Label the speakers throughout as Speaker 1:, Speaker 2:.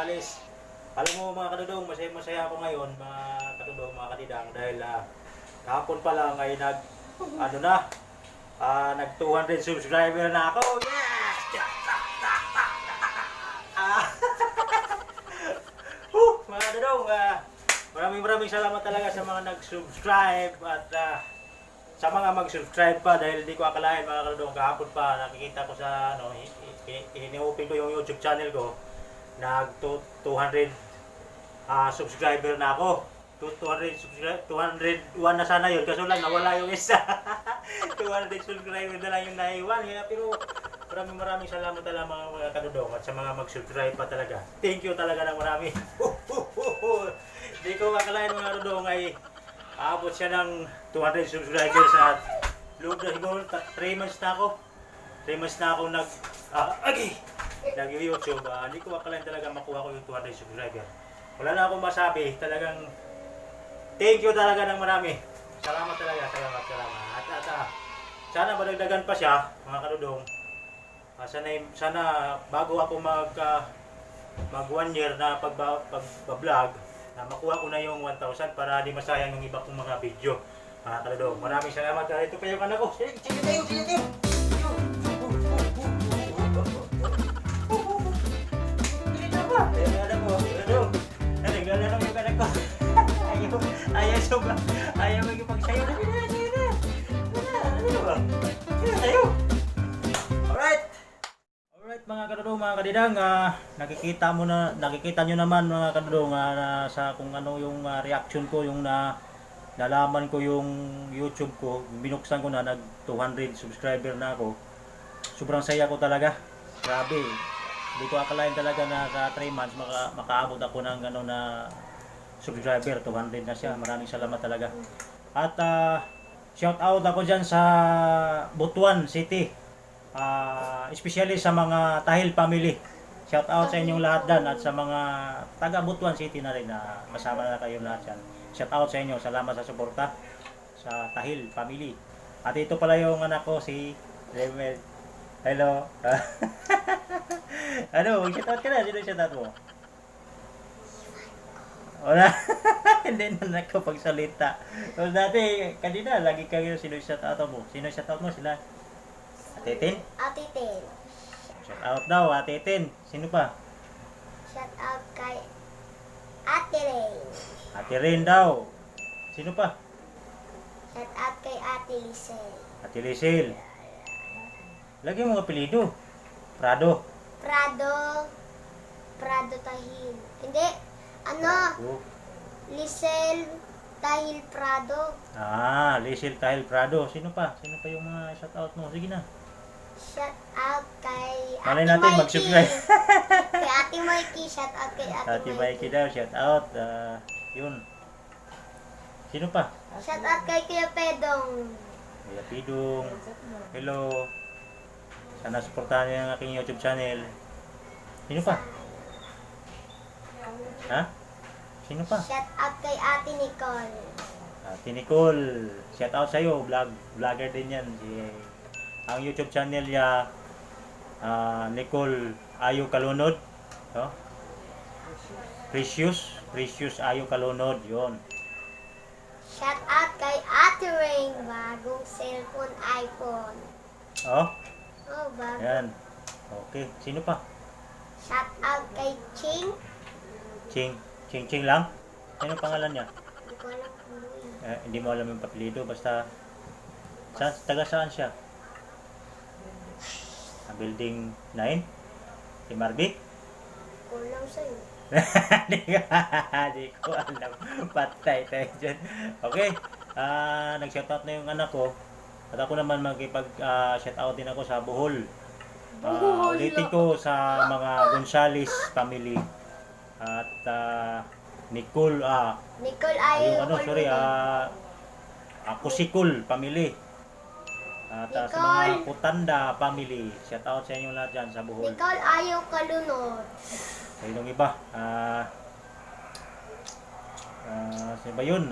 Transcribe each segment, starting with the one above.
Speaker 1: aalis. Alam mo mga kadudong, masaya ako ngayon mga kadudong, mga kadidang dahil kahapon pa lang ay ano na, nag 200 subscriber na ako. Yes! Ah, mga kadudong, maraming salamat talaga sa mga nag-subscribe at sa mga mag-subscribe pa dahil hindi ko akalain mga kadudong, kahapon pa nakikita ko sa ano, ini-open ko yung YouTube channel ko, nag 200 subscriber na ako. 200 subscriber, 201 na sana yun, kaso lang nawala yung isa. 200 subscriber na lang yung naiwan. Pero maraming salamat talaga mga kadudong at sa mga mag-subscribe pa talaga. Thank you talaga ng marami. Hindi ko akalain mga kadudong ay aabot siya ng 200 subscribers at loob na siguro 3 months na ako. 3 months na ako nag-YouTube. Hindi ko akalain talaga makuha ko yung 200 subscriber. Wala na akong masabi. Talagang thank you talaga ng marami. Salamat talaga. Salamat. At sana madagdagan pa siya, mga kadudong. Sana bago ako mag 1 year na pag-vlog, na makuha ko na yung 1,000 para di masayang yung iba kong mga video. Mga kadudong, maraming salamat. Ito pa yung anak ko. Sige tayo. Ayaw magipagsayo na. Ano ba? Sayo. Alright mga kadudong, mga kadidang, nakikita nyo naman mga kadudong sa kung ano yung reaction ko, yung nalaman ko yung YouTube ko, binuksan ko na, nag 200 subscriber na ako. Sobrang saya ko talaga. Grabe. Hindi ko akalain talaga na sa 3 months makaabot ako ng na subscriber, 200 na siya. Maraming salamat talaga. At shout out ako dyan sa Butuan City. Especially sa mga Tahil family. Shout out sa inyong lahat dyan at sa mga taga Butuan City na rin na kasama na kayo lahat dyan. Shout out sa inyo. Salamat sa suporta sa Tahil family. At ito pala yung anak ko, si Remel. Hello. Ano, shout out ka na. Sino shout out mo? Wala. Hindi na nakapagsalita. So, dati, kanina, lagi kayo sino shout out mo. Sino shout out mo? Sila? Ate Tin?
Speaker 2: Ate Tin.
Speaker 1: Shout out daw, Ate Tin. Sino pa?
Speaker 2: Shout out kay Ate Rain.
Speaker 1: Ate Rain daw. Sino pa?
Speaker 2: Shout out kay Ate Lisel.
Speaker 1: Ate Lisel. Lagi mo apelido. Prado.
Speaker 2: Prado Tahil. Hindi. Lisel Tahil Prado.
Speaker 1: Lisel Tahil Prado. Sino pa? Sino pa yung mga shout out mo? Sige na.
Speaker 2: Shout out kay
Speaker 1: Malay
Speaker 2: Ate
Speaker 1: natin
Speaker 2: Mikey.
Speaker 1: mag-subscribe.
Speaker 2: Kay Ate Mikey. Shout out kay
Speaker 1: Ate Mikey daw, shout out. Yun. Sino pa?
Speaker 2: Shout out kay Kuya Pedong.
Speaker 1: Kuya Pidong. Hello. Sana supportahan niyo ang aking YouTube channel. Sino pa? Ha? Sino pa?
Speaker 2: Shout out kay Ate Nicole.
Speaker 1: Ate Nicole. Shout out sa'yo. Vlogger din yan. Ang YouTube channel niya, Nicole Ayo Kalunod. Oh? Precious Ayo Kalunod. Yun.
Speaker 2: Shout out kay Ate Rain. Bagong cellphone, iPhone.
Speaker 1: Oh?
Speaker 2: Oh, bago.
Speaker 1: Yan. Okay. Sino pa?
Speaker 2: Shout out kay Ching.
Speaker 1: Ching lang? Ano pangalan niya?
Speaker 2: Hindi ko alam kung ano yun.
Speaker 1: Hindi mo alam yung papelido. Basta, taga saan siya? Building 9? Si Marby?
Speaker 2: Kulang sa'yo.
Speaker 1: Hindi ko alam. Patay tayo dyan. Okay. Nag-shoutout na yung anak ko. At ako naman shoutout din ako sa Bohol. Ulitin ko sa mga Gonzales family. At Nicole
Speaker 2: Ayo.
Speaker 1: Kusikul family. At sa mga Kutanda family. Shout out sa inyo lahat dyan sa Bohol.
Speaker 2: Nicole Ayo Kalunod.
Speaker 1: Sa yung iba. Sino ba yun?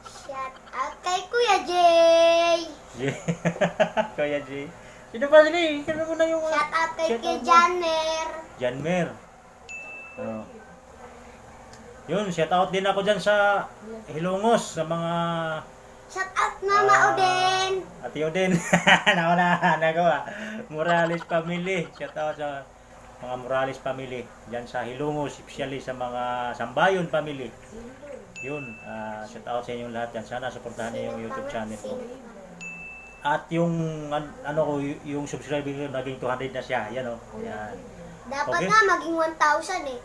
Speaker 2: Shout out kay Kuya Jay.
Speaker 1: Kuya Jay. Sino ba sila? Kano mo na yung...
Speaker 2: Shout out kay
Speaker 1: shout
Speaker 2: Kuya
Speaker 1: out mo.
Speaker 2: Janmer.
Speaker 1: Janmer. Yun, shout out din ako dyan sa Hilongos, sa mga
Speaker 2: Shout out Mama Oden.
Speaker 1: Ate Oden. Naunahan ako Morales family. Shout out sa mga Morales family dyan sa Hilongos, especially sa mga Sambayon family. Yun, shout out sa inyong lahat yan. Sana suportahan niyo yung YouTube channel ko. At yung ano ko, yung subscriber ko naging 200 na siya. Yan oh. Yan.
Speaker 2: Dapat
Speaker 1: Okay.
Speaker 2: nga maging 1,000 eh.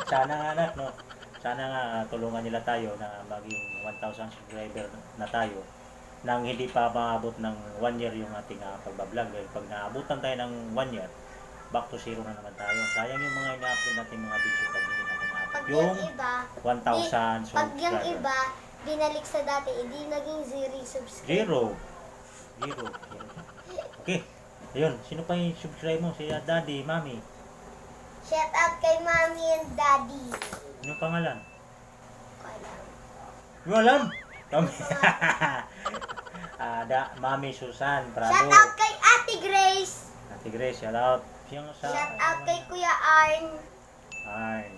Speaker 1: Sana nga anak, no? Sana nga tulungan nila tayo na maging 1,000 subscriber na tayo nang hindi pa maabot ng 1 year yung ating pagbablog. Dahil pag naabutan tayo ng 1 year, back to zero na naman tayo. Sayang yung mga ina-upload natin mga video pag hindi natin naabot
Speaker 2: Pag
Speaker 1: yung
Speaker 2: yung iba,
Speaker 1: 1,000
Speaker 2: pag yung
Speaker 1: subscriber.
Speaker 2: iba, binalik sa dati, hindi naging zero subscriber.
Speaker 1: Zero. Zero. Okay. Ayun, sino pa yung subscribe mo? Si Daddy, Mami.
Speaker 2: Shout out kay Mommy and Daddy.
Speaker 1: Ano pangalan?
Speaker 2: Kaya.
Speaker 1: Hindi mo alam? Kami. Mami Susan Prado.
Speaker 2: Shout out kay Ate Grace.
Speaker 1: Ate Grace, shout out. Siyang sa...
Speaker 2: Shout out kay Kuya Arn.
Speaker 1: Arn.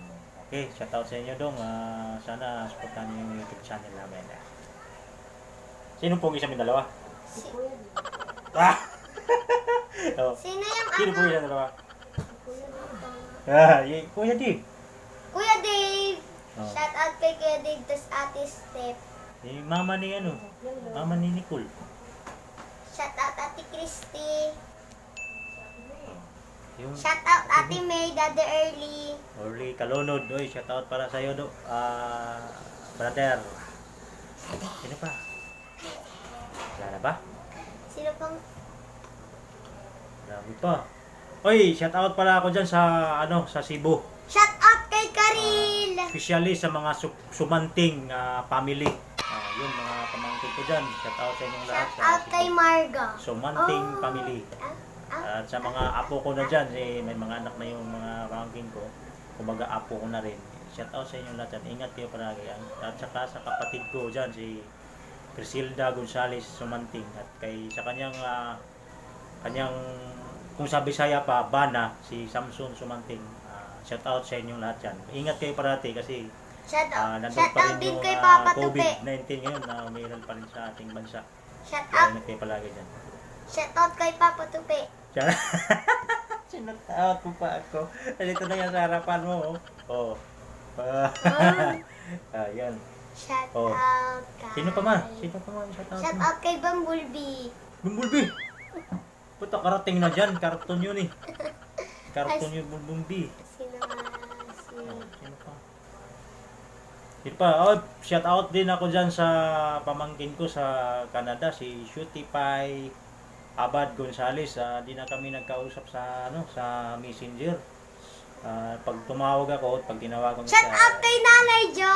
Speaker 1: Okay, shout out sa inyo dong. Sana supportan niyo yung YouTube channel namin. Sino pong isa yung dalawa?
Speaker 2: Si,
Speaker 1: Ah! Oh.
Speaker 2: sino yung
Speaker 1: Sino po
Speaker 2: ano?
Speaker 1: yung dalawa? Kuya Dave.
Speaker 2: Kuya Dave.
Speaker 1: Oh.
Speaker 2: Shout out kay Kuya Dave, tas Ate Steph.
Speaker 1: Yung mama ni ano? Mama ni Nicole.
Speaker 2: Shout out Ate Christy.
Speaker 1: Yung
Speaker 2: Shout out Ate May, Daddy Early.
Speaker 1: Orly Kalonod. Oy, shout out para sa iyo do. Brother. Sino pa? Wala na ba?
Speaker 2: Sino pang?
Speaker 1: Dami pa. Oy, shout out pala ako diyan sa sa Cebu.
Speaker 2: Shout out kay Karil.
Speaker 1: Especially sa mga sumanting family. Yun mga pamangkin ko diyan. Shout out sa inyong lahat
Speaker 2: Shout
Speaker 1: sa
Speaker 2: out kay Marga.
Speaker 1: Sumanting
Speaker 2: Oh.
Speaker 1: family. At sa mga apo ko na diyan, may mga anak na yung mga pamangkin ko. Kumbaga apo ko na rin. Shout out sa inyong lahat dyan. Ingat kayo palagi. At saka sa kapatid ko diyan si Crisilda Gonzales Sumanting at sa kanyang kung sa Bisaya pa, Bana, si Samson Sumanting. Shout out sa inyong lahat dyan. Ingat kayo parati kasi
Speaker 2: Shout out,
Speaker 1: nandun
Speaker 2: shout
Speaker 1: pa
Speaker 2: out
Speaker 1: rin
Speaker 2: din
Speaker 1: yung
Speaker 2: kay Papa Tupi.
Speaker 1: COVID-19 ngayon na mayroon pa rin sa ating bansa.
Speaker 2: Shout
Speaker 1: Kaya
Speaker 2: out,
Speaker 1: ingat kayo palagi dyan.
Speaker 2: shout out kay Papa Tupi.
Speaker 1: Sinut out mo pa ako. Nandito na yan sa harapan mo. Oh. Ayan.
Speaker 2: Shout
Speaker 1: Oh.
Speaker 2: out kay...
Speaker 1: Sino pa man? Sino pa man? Shout out
Speaker 2: Shout
Speaker 1: mo.
Speaker 2: out kay Bumblebee.
Speaker 1: Bumblebee! Puta, karating na dyan. Karton yun eh. Karton yung Bumblebee.
Speaker 2: Sino
Speaker 1: Sino pa? Sino pa? Oh, shout out din ako dyan sa pamangkin ko sa Canada. Si Shooty Pie Abad Gonzales. Di na kami nagkausap sa sa Messenger. Pag tumawag ako, pag tinawagan ko
Speaker 2: Shout out kay Nanay Jo.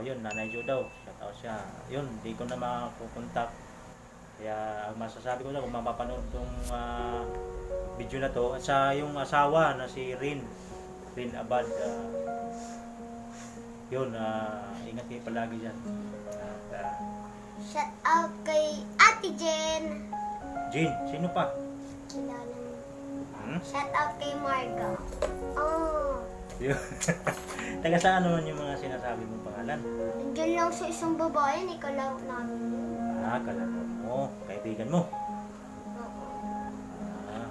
Speaker 1: yun, Nanay Jo daw. Shout out siya. Yun, di ko na makakontak. Kaya ang masasabi ko na kung mapapanood tong video na to at sa yung asawa na si Rin Abad, yun, ingat kayo palagi dyan. At,
Speaker 2: Shout out kay Ate Jen.
Speaker 1: Jean, sino pa?
Speaker 2: Kilala mo.
Speaker 1: Hmm?
Speaker 2: Shout out kay Marga. Oh.
Speaker 1: Yun. Taga saan naman yung mga sinasabi mong pangalan?
Speaker 2: Nandiyan lang sa isang babae, nikalaro namin yun.
Speaker 1: Kalaro mo, kaibigan mo.
Speaker 2: Oo.
Speaker 1: Ah.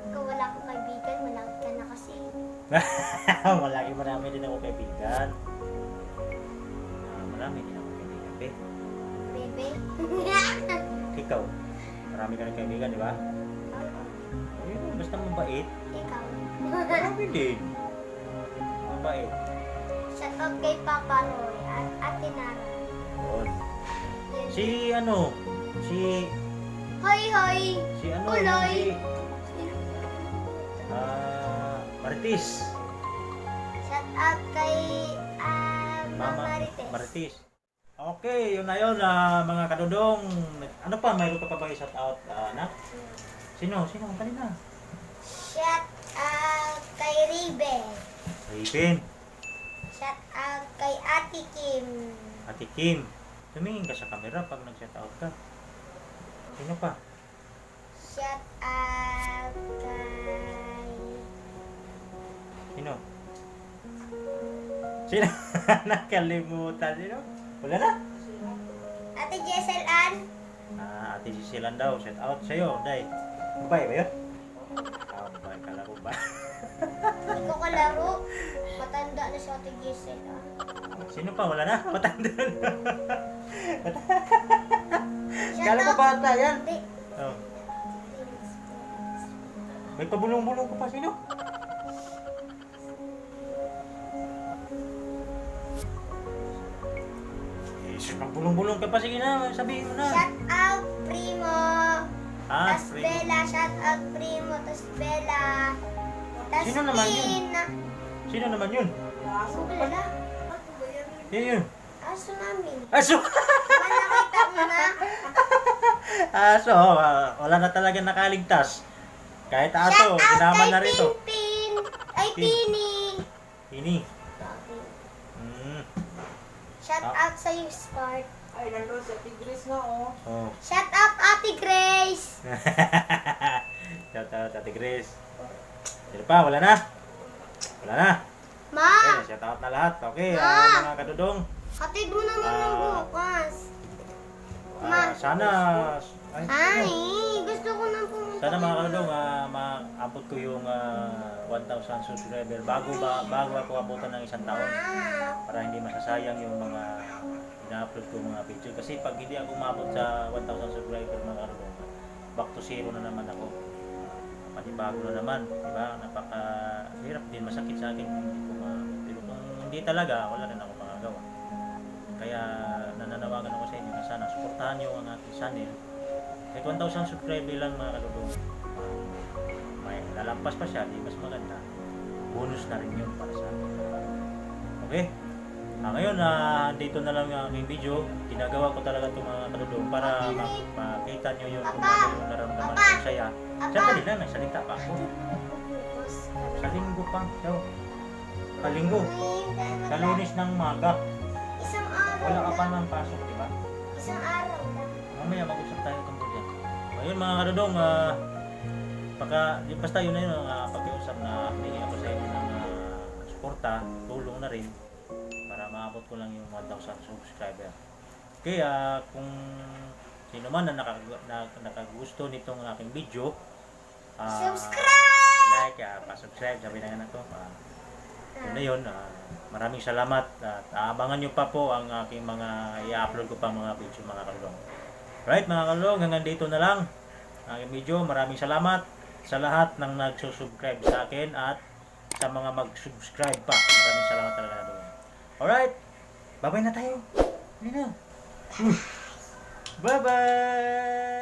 Speaker 2: Ikaw wala akong kaibigan, malaki ka na kasi.
Speaker 1: Malaki marami din ako kaibigan. Marami din ako kaibigan, be.
Speaker 2: Bebe.
Speaker 1: Ikaw, marami ka rin kaibigan, di ba? Ayun, basta mabait.
Speaker 2: Ikaw.
Speaker 1: Marami din. Mabait.
Speaker 2: Shout out kay Papa Roy at Ate Nara.
Speaker 1: Yun.
Speaker 2: Yun.
Speaker 1: Si
Speaker 2: Hoy, hoy.
Speaker 1: Si
Speaker 2: Uloy.
Speaker 1: Marites.
Speaker 2: Shout out kay Mama Marites.
Speaker 1: Marites. Okay, yun na yun, mga kadudong. Ano pa, mayroon ka pa ba i-shout out, anak? Sino? Ang kanina?
Speaker 2: Shout out kay Riben.
Speaker 1: Raven.
Speaker 2: Shout out kay Ate Kim.
Speaker 1: Ate Kim. Tumingin ka sa camera pag nag-shout out ka. Sino pa?
Speaker 2: Shout out kay...
Speaker 1: Sino? Sino? Nakalimutan. Sino? Wala na?
Speaker 2: Ate Jessel Ann.
Speaker 1: Ate Sisilan daw. Shout out sa'yo, Day. Babae ba yun? Babae. Kala ko ba?
Speaker 2: Hindi ko kalaro. Matanda na si Ate Jessel Ann.
Speaker 1: Sino pa? Wala na? Matanda na.
Speaker 2: Shout
Speaker 1: Kala ko
Speaker 2: out-
Speaker 1: bata yan.
Speaker 2: Hindi.
Speaker 1: Oh. May pabulong-bulong ko pa. Sino? Pabulong-bulong ka pa. Sige na. Sabihin mo na.
Speaker 2: Shout out Primo. Tas
Speaker 1: Primo.
Speaker 2: Bella. Shout out Primo. Tas Bella. Tas
Speaker 1: Sino naman yun?
Speaker 2: Tina.
Speaker 1: Sino naman yun?
Speaker 2: Wala.
Speaker 1: Yun yun.
Speaker 2: Aso namin.
Speaker 1: Aso!
Speaker 2: Nakita mo na.
Speaker 1: Aso. Wala na talaga nakaligtas. Kahit aso.
Speaker 2: Shout out
Speaker 1: Sinama
Speaker 2: kay
Speaker 1: na rito.
Speaker 2: Pinpin. Ay,
Speaker 1: Pin.
Speaker 2: Pini.
Speaker 1: Ini.
Speaker 2: Shout out sa'yo, Spark.
Speaker 3: Ay, nandun sa Tigris nga, oh.
Speaker 1: Oh.
Speaker 2: Shout out Ate Grace.
Speaker 1: Shout out Ate Grace. Sino pa? Wala na? Wala na?
Speaker 2: Ma,
Speaker 1: Okay, shout out na lahat. Okay, mga kadudong.
Speaker 2: hatid mo naman ng bukas.
Speaker 1: Sana...
Speaker 2: Ay, gusto ko na pumunta.
Speaker 1: Sana mga kadudong, maabot ko yung 1,000 subscriber bago ako abutan ng 1 taon. Para hindi masasayang yung mga ina-upload ko mga video. Kasi pag hindi ako umabot sa 1,000 subscriber mga kadudong, back to zero na naman ako. Panibago na naman, di ba? Napaka-hirap din, masakit sa akin kung hindi ko pero kung hindi talaga, wala rin ako magagawa. Kaya nananawagan ako sa inyo na sana suportahan niyo ang aking channel. Kahit 1,000 subscriber lang mga kaludong, may lalampas pa siya, di mas maganda. Bonus na rin yun para sa akin. Okay? Ngayon, dito na lang ang aking video. Ginagawa ko talaga itong mga kaludong para makita nyo yung kung ano yung naramdaman ko saya. Siyempre lang, nagsalita pa ako. Sa linggo pa, daw. Sa linggo. Sa lunes ng maga.
Speaker 2: Isang araw
Speaker 1: Wala ka pa
Speaker 2: lang.
Speaker 1: ng pasok, di ba?
Speaker 2: Isang araw lang.
Speaker 1: Mamaya mag-usap tayo tungkol yan. Ayun mga kadudong, basta yun na yun ang pag-iusap na humingi ako sa inyo ng suporta, tulong na rin para maabot ko lang yung 1,000 subscriber. Okay, kung sino man na nakagusto nitong aking video,
Speaker 2: Subscribe!
Speaker 1: like, pa-subscribe, sabi na yan ako. Yun na yun, maraming salamat at abangan nyo pa po ang aking mga i-upload ko pa mga video mga kalulong. Right mga kalulong, hanggang dito na lang ang aking video. Maraming salamat sa lahat ng nagsusubscribe sa akin at sa mga mag-subscribe pa. Maraming salamat talaga na doon. Alright, bye-bye na tayo. Hindi na. Bye-bye!